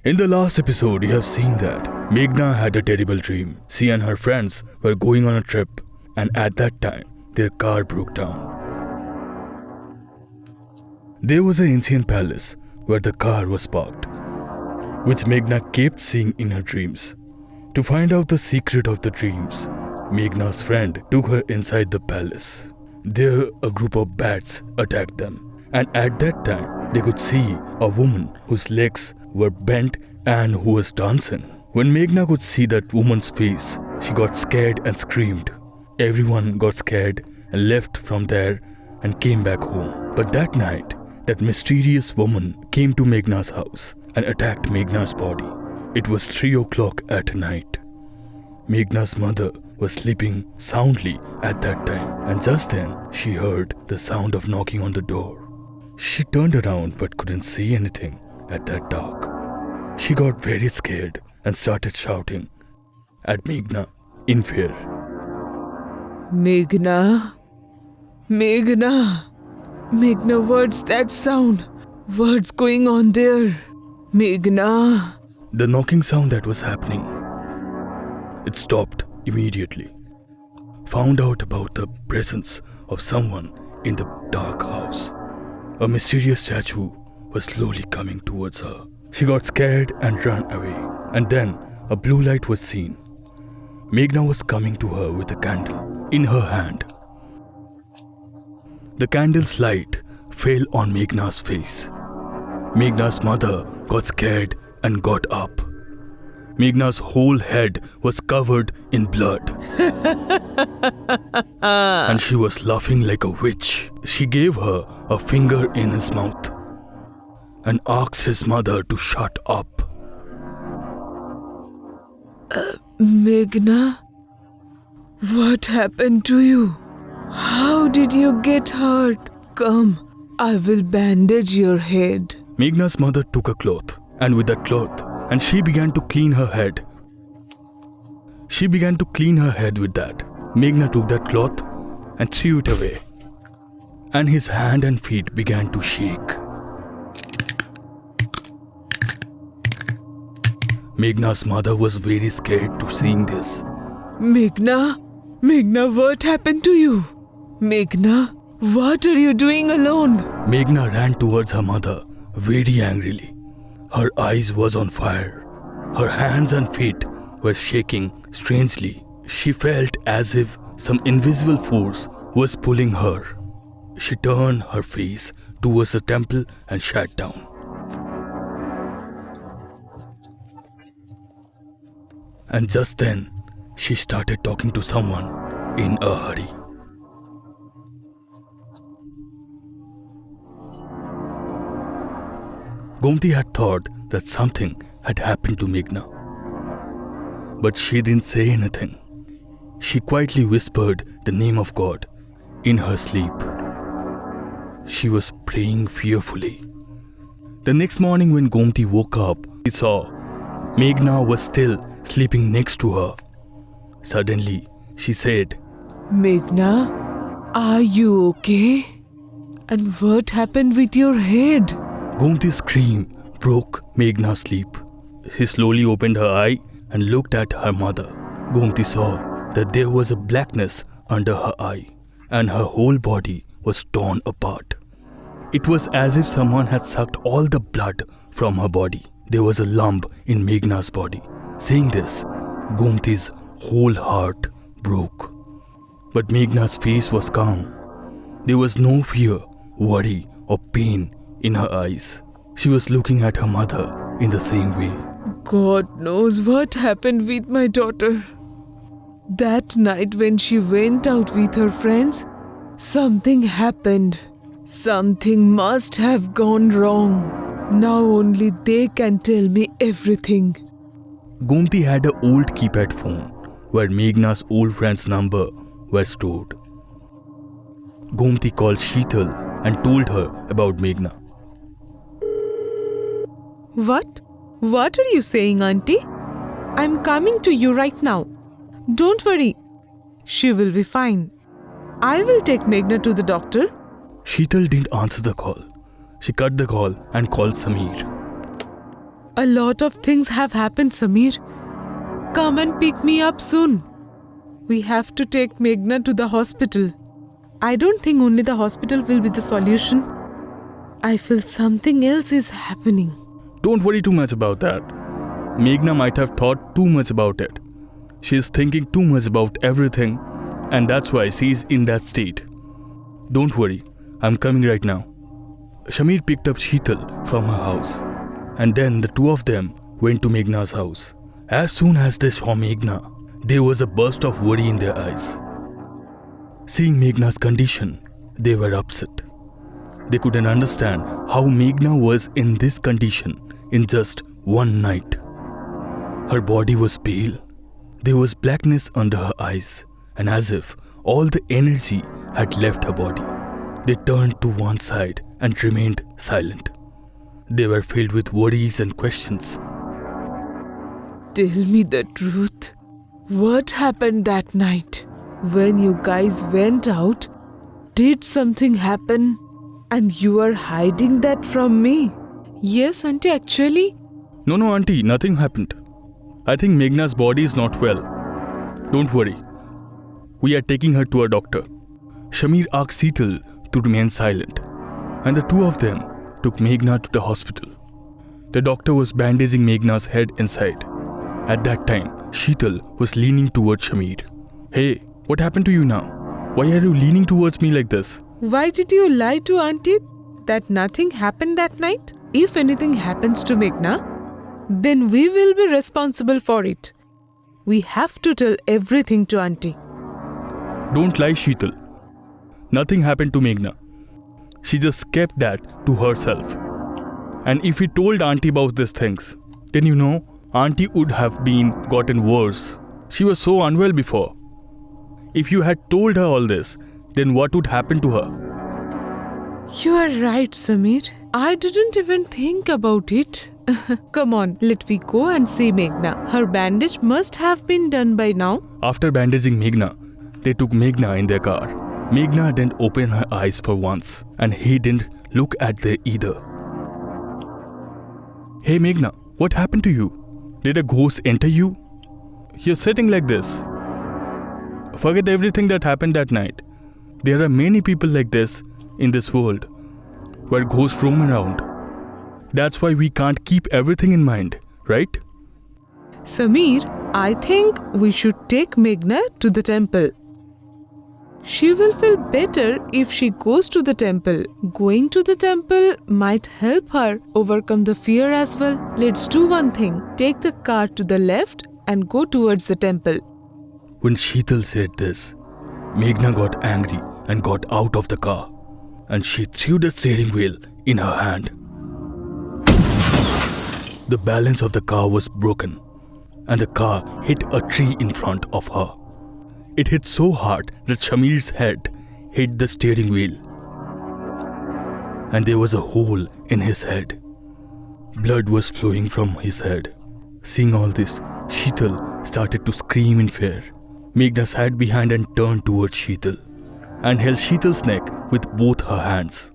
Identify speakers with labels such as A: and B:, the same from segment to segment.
A: In the last episode, you have seen that Meghna had a terrible dream. She and her friends were going on a trip, and at that time, their car broke down. There was an ancient palace where the car was parked, which Meghna kept seeing in her dreams. To find out the secret of the dreams, Meghna's friend took her inside the palace. There, a group of bats attacked them, and at that time, they could see a woman whose legs were bent and who was dancing. When Meghna could see that woman's face, she got scared and screamed. Everyone got scared and left from there and came back home. But that night, that mysterious woman came to Meghna's house and attacked Meghna's body. It was 3 o'clock at night. Meghna's mother was sleeping soundly at that time, and just then she heard the sound of knocking on the door. She turned around but couldn't see anything at that dark. She got very scared and started shouting at Meghna in fear.
B: Meghna? Meghna? Meghna, what's that sound? What's going on there? Meghna?
A: The knocking sound that was happening, it stopped immediately. Found out about the presence of someone in the dark house. A mysterious statue was slowly coming towards her. She got scared and ran away. And then a blue light was seen. Meghna was coming to her with a candle in her hand. The candle's light fell on Meghna's face. Meghna's mother got scared and got up. Meghna's whole head was covered in blood. And she was laughing like a witch. She gave her a finger in his mouth and asked his mother to shut up.
B: Meghna? What happened to you? How did you get hurt? Come, I will bandage your head.
A: Meghna's mother took a cloth, and with that cloth, and she began to clean her head. She began to clean her head with that. Meghna took that cloth and threw it away, and his hand and feet began to shake. Meghna's mother was very scared to seeing this.
B: Meghna? Meghna, what happened to you? Meghna, what are you doing alone?
A: Meghna ran towards her mother very angrily. Her eyes was on fire. Her hands and feet were shaking strangely. She felt as if some invisible force was pulling her. She turned her face towards the temple and sat down. And just then, she started talking to someone in a hurry. Gomti had thought that something had happened to Meghna. But she didn't say anything. She quietly whispered the name of God in her sleep. She was praying fearfully. The next morning when Gomti woke up, he saw Meghna was still sleeping next to her. Suddenly, she said,
B: Meghna, are you okay? And what happened with your head?
A: Gomti's scream broke Meghna's sleep. She slowly opened her eye and looked at her mother. Gomti saw that there was a blackness under her eye and her whole body was torn apart. It was as if someone had sucked all the blood from her body. There was a lump in Meghna's body. Seeing this, Gomti's whole heart broke. But Meghna's face was calm. There was no fear, worry or pain in her eyes. She was looking at her mother in the same way.
B: God knows what happened with my daughter. That night when she went out with her friends, something happened. Something must have gone wrong. Now only they can tell me everything.
A: Gomti had an old keypad phone where Meghna's old friend's number was stored. Gomti called Sheetal and told her about Meghna.
B: What? What are you saying, Auntie? I'm coming to you right now. Don't worry. She will be fine. I will take Meghna to the doctor.
A: Sheetal didn't answer the call. She cut the call and called Sameer.
B: A lot of things have happened, Samir. Come and pick me up soon. We have to take Meghna to the hospital. I don't think only the hospital will be the solution. I feel something else is happening.
A: Don't worry too much about that. Meghna might have thought too much about it. She is thinking too much about everything, and that's why she is in that state. Don't worry, I'm coming right now. Shamir picked up Sheetal from her house, and then the two of them went to Meghna's house. As soon as they saw Meghna, there was a burst of worry in their eyes. Seeing Meghna's condition, they were upset. They couldn't understand how Meghna was in this condition in just one night. Her body was pale. There was blackness under her eyes, and as if all the energy had left her body. They turned to one side and remained silent. They were filled with worries and questions.
B: Tell me the truth. What happened that night? When you guys went out, did something happen? And you are hiding that from me? Yes, Auntie, actually.
A: No, Auntie, nothing happened. I think Meghna's body is not well. Don't worry. We are taking her to a doctor. Shamir asked Sheetal to remain silent, and the two of them took Meghna to the hospital. The doctor was bandaging Meghna's head inside. At that time, Sheetal was leaning towards Shamir. Hey, what happened to you now? Why are you leaning towards me like this?
B: Why did you lie to Auntie that nothing happened that night? If anything happens to Meghna, then we will be responsible for it. We have to tell everything to Auntie.
A: Don't lie, Sheetal. Nothing happened to Meghna. She just kept that to herself. And if we told Auntie about these things, then Auntie would have gotten worse. She was so unwell before. If you had told her all this, then what would happen to her?
B: You are right, Samir. I didn't even think about it. Come on, let me go and see Meghna. Her bandage must have been done by now.
A: After bandaging Meghna, they took Meghna in their car. Meghna didn't open her eyes for once, and he didn't look at them either. Hey Meghna, what happened to you? Did a ghost enter you? You're sitting like this. Forget everything that happened that night. There are many people like this in this world, where ghosts roam around. That's why we can't keep everything in mind, right?
B: Samir, I think we should take Meghna to the temple. She will feel better if she goes to the temple. Going to the temple might help her overcome the fear as well. Let's do one thing. Take the car to the left and go towards the temple.
A: When Sheetal said this, Meghna got angry and got out of the car, and she threw the steering wheel in her hand. The balance of the car was broken, and the car hit a tree in front of her. It hit so hard that Shamir's head hit the steering wheel, and there was a hole in his head. Blood was flowing from his head. Seeing all this, Sheetal started to scream in fear. Meghna sat behind and turned towards Sheetal and held Sheetal's neck with both her hands.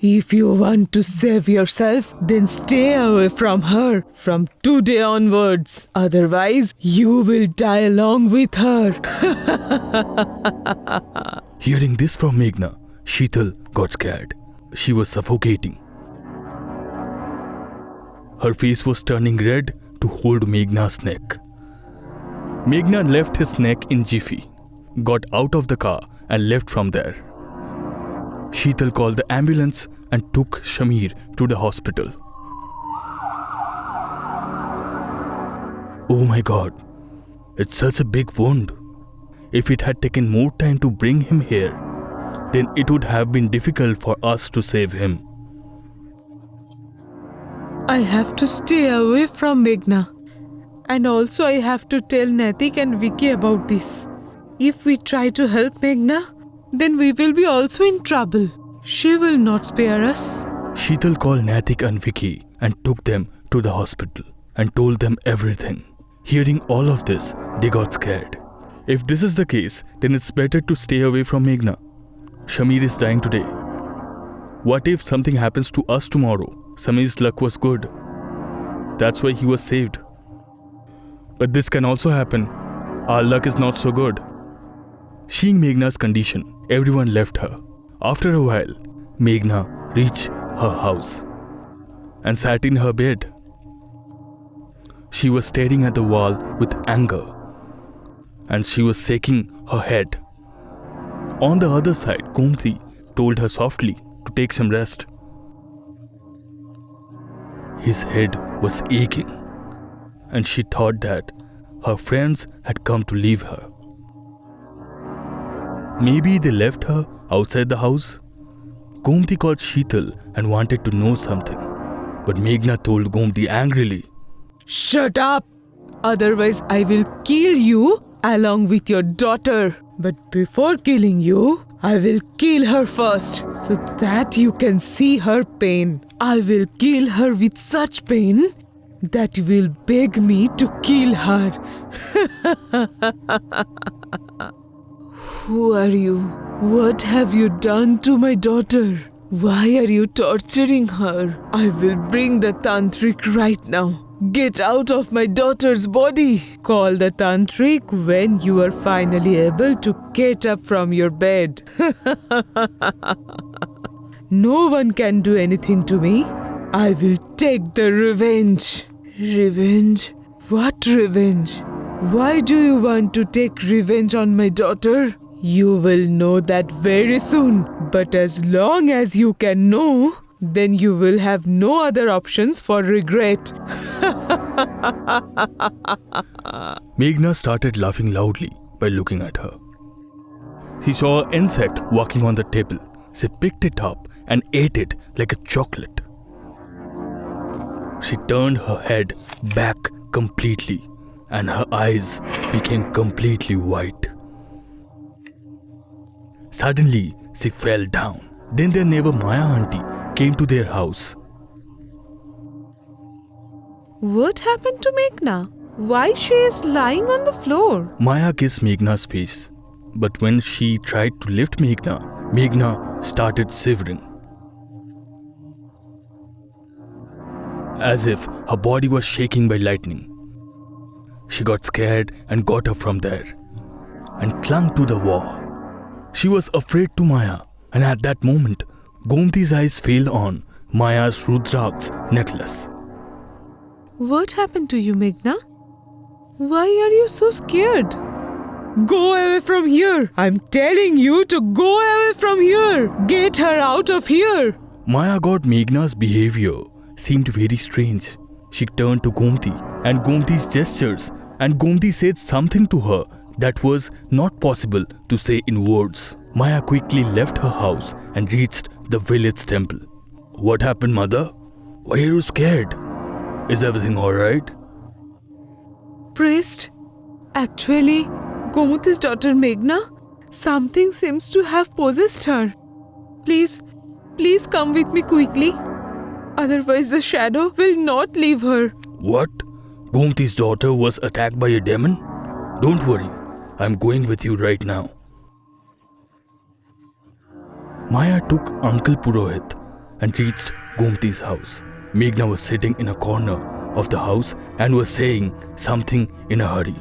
B: If you want to save yourself, then stay away from her from today onwards. Otherwise, you will die along with her.
A: Hearing this from Meghna, Sheetal got scared. She was suffocating. Her face was turning red to hold Meghna's neck. Meghna left his neck in jiffy, got out of the car and left from there. Sheetal called the ambulance and took Shamir to the hospital. Oh my God, it's such a big wound. If it had taken more time to bring him here, then it would have been difficult for us to save him.
B: I have to stay away from Meghna. And also I have to tell Natik and Vicky about this. If we try to help Meghna, then we will be also in trouble. She will not spare us.
A: Sheetal called Natik and Vicky and took them to the hospital and told them everything. Hearing all of this, they got scared. If this is the case, then it's better to stay away from Meghna. Shamir is dying today. What if something happens to us tomorrow? Samir's luck was good. That's why he was saved. But this can also happen. Our luck is not so good. Seeing Meghna's condition, everyone left her. After a while, Meghna reached her house and sat in her bed. She was staring at the wall with anger, and she was shaking her head. On the other side, Gomti told her softly to take some rest. His head was aching, and she thought that her friends had come to leave her. Maybe they left her outside the house. Gomti called Sheetal and wanted to know something, but Meghna told Gomti angrily,
B: Shut up! Otherwise I will kill you along with your daughter. But before killing you, I will kill her first so that you can see her pain. I will kill her with such pain that you will beg me to kill her. Who are you? What have you done to my daughter? Why are you torturing her? I will bring the tantric right now. Get out of my daughter's body. Call the tantric when you are finally able to get up from your bed. No one can do anything to me. I will take the revenge. Revenge? What revenge? Why do you want to take revenge on my daughter? You will know that very soon. But as long as you can know, then you will have no other options for regret.
A: Meghna started laughing loudly by looking at her. She saw an insect walking on the table. She picked it up and ate it like a chocolate. She turned her head back completely and her eyes became completely white. Suddenly, she fell down. Then their neighbor Maya auntie came to their house.
B: What happened to Meghna? Why she is lying on the floor?
A: Maya kissed Meghna's face, but when she tried to lift Meghna, Meghna started shivering, as if her body was shaking by lightning. She got scared and got up from there and clung to the wall. She was afraid to Maya, and at that moment, Gomti's eyes fell on Maya's Rudrak's necklace.
B: What happened to you, Meghna? Why are you so scared? Go away from here! I'm telling you to go away from here! Get her out of here!
A: Maya got Meghna's behavior seemed very strange. She turned to Gomti and Gomti's gestures, and Gomti said something to her that was not possible to say in words. Maya quickly left her house and reached the village temple. What happened, mother? Why are you scared? Is everything alright?
B: Priest, actually, Gomuti's daughter Meghna, something seems to have possessed her. Please come with me quickly. Otherwise the shadow will not leave her.
A: What? Gomti's daughter was attacked by a demon? Don't worry, I'm going with you right now. Maya took Uncle Purohit and reached Gomti's house. Meghna was sitting in a corner of the house and was saying something in a hurry.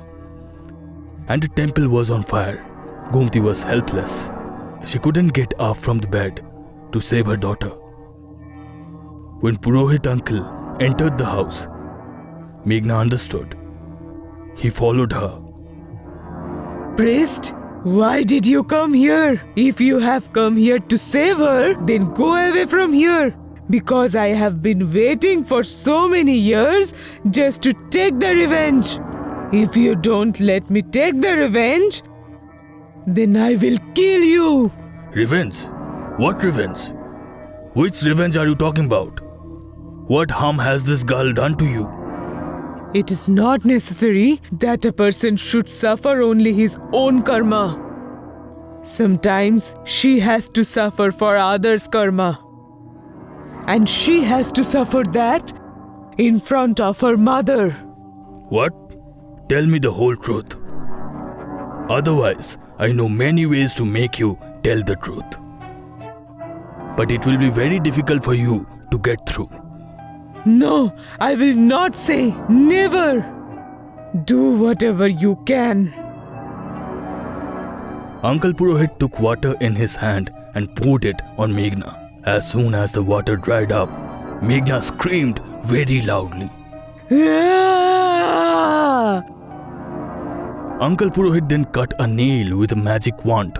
A: And the temple was on fire. Gomti was helpless. She couldn't get up from the bed to save her daughter. When Purohit uncle entered the house, Meghna understood. He followed her.
B: Priest, why did you come here? If you have come here to save her, then go away from here. Because I have been waiting for so many years just to take the revenge. If you don't let me take the revenge, then I will kill you.
A: Revenge? What revenge? Which revenge are you talking about? What harm has this girl done to you?
B: It is not necessary that a person should suffer only his own karma. Sometimes she has to suffer for others' karma. And she has to suffer that in front of her mother.
A: What? Tell me the whole truth. Otherwise, I know many ways to make you tell the truth. But it will be very difficult for you to get through.
B: No, I will not say. Never. Do whatever you can.
A: Uncle Purohit took water in his hand and poured it on Meghna. As soon as the water dried up, Meghna screamed very loudly.
B: Ah!
A: Uncle Purohit then cut a nail with a magic wand.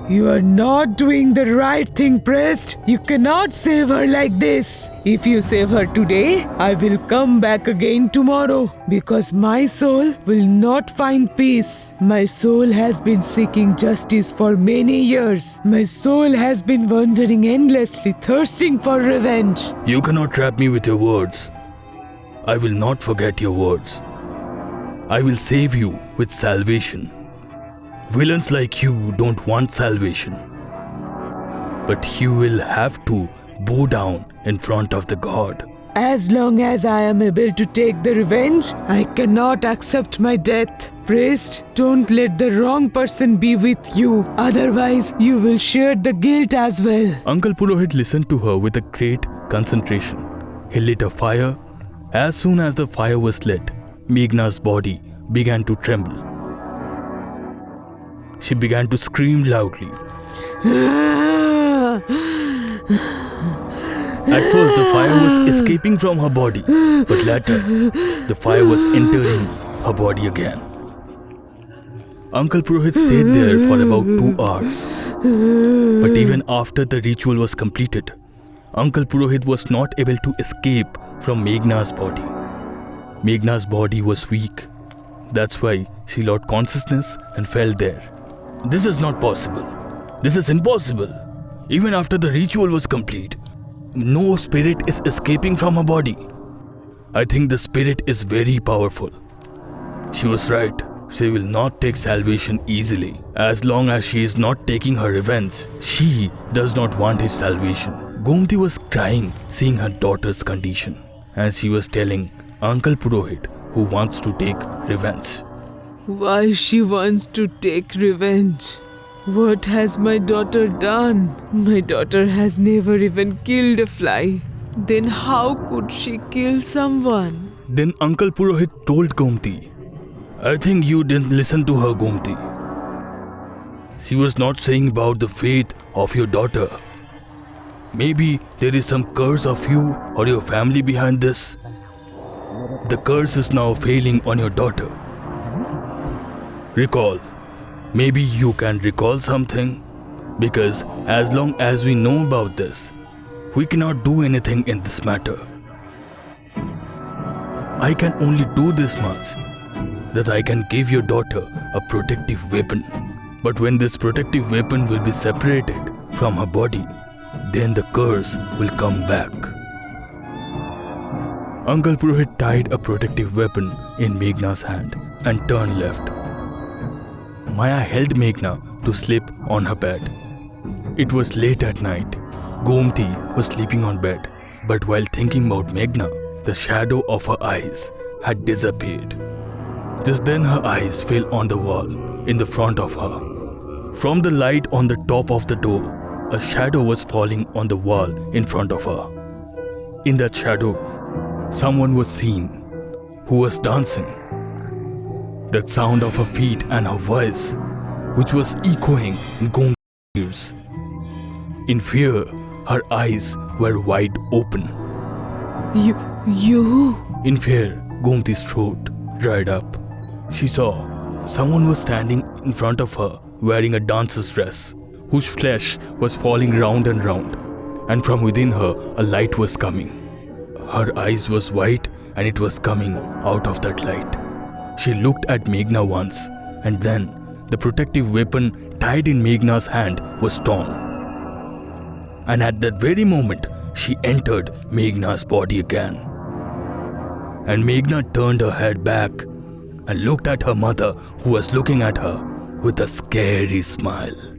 B: You are not doing the right thing, priest. You cannot save her like this. If you save her today, I will come back again tomorrow because my soul will not find peace. My soul has been seeking justice for many years. My soul has been wandering endlessly, thirsting for revenge.
A: You cannot trap me with your words. I will not forget your words. I will save you with salvation. Villains like you don't want salvation. But you will have to bow down in front of the god.
B: As long as I am able to take the revenge, I cannot accept my death. Priest, don't let the wrong person be with you. Otherwise, you will share the guilt as well.
A: Uncle Purohit listened to her with a great concentration. He lit a fire. As soon as the fire was lit, Meghna's body began to tremble. She began to scream loudly. At first, the fire was escaping from her body, but later, the fire was entering her body again. Uncle Purohit stayed there for about 2 hours. But even after the ritual was completed, Uncle Purohit was not able to escape from Meghna's body. Meghna's body was weak. That's why she lost consciousness and fell there. This is not possible. This is impossible. Even after the ritual was complete, no spirit is escaping from her body. I think the spirit is very powerful. She was right. She will not take salvation easily. As long as she is not taking her revenge, she does not want his salvation. Gomti was crying seeing her daughter's condition, and she was telling Uncle Purohit who wants to take revenge.
B: Why she wants to take revenge? What has my daughter done? My daughter has never even killed a fly. Then how could she kill someone?
A: Then Uncle Purohit told Gomti, I think you didn't listen to her, Gomti. She was not saying about the faith of your daughter. Maybe there is some curse of you or your family behind this. The curse is now failing on your daughter. Recall. Maybe you can recall something, because as long as we know about this, we cannot do anything in this matter. I can only do this much, that I can give your daughter a protective weapon. But when this protective weapon will be separated from her body, then the curse will come back. Uncle Purohit tied a protective weapon in Meghna's hand and turned left. Maya held Meghna to sleep on her bed. It was late at night. Gomti was sleeping on bed, but while thinking about Meghna, the shadow of her eyes had disappeared. Just then her eyes fell on the wall in the front of her. From the light on the top of the door, a shadow was falling on the wall in front of her. In that shadow, someone was seen who was dancing. That sound of her feet and her voice, which was echoing in Gomti's ears. In fear, her eyes were wide open.
B: You?
A: In fear, Gomti's throat dried up. She saw someone was standing in front of her wearing a dancer's dress, whose flesh was falling round and round, and from within her a light was coming. Her eyes was white and it was coming out of that light. She looked at Meghna once, and then the protective weapon tied in Meghna's hand was torn. And at that very moment, she entered Meghna's body again. And Meghna turned her head back and looked at her mother, who was looking at her with a scary smile.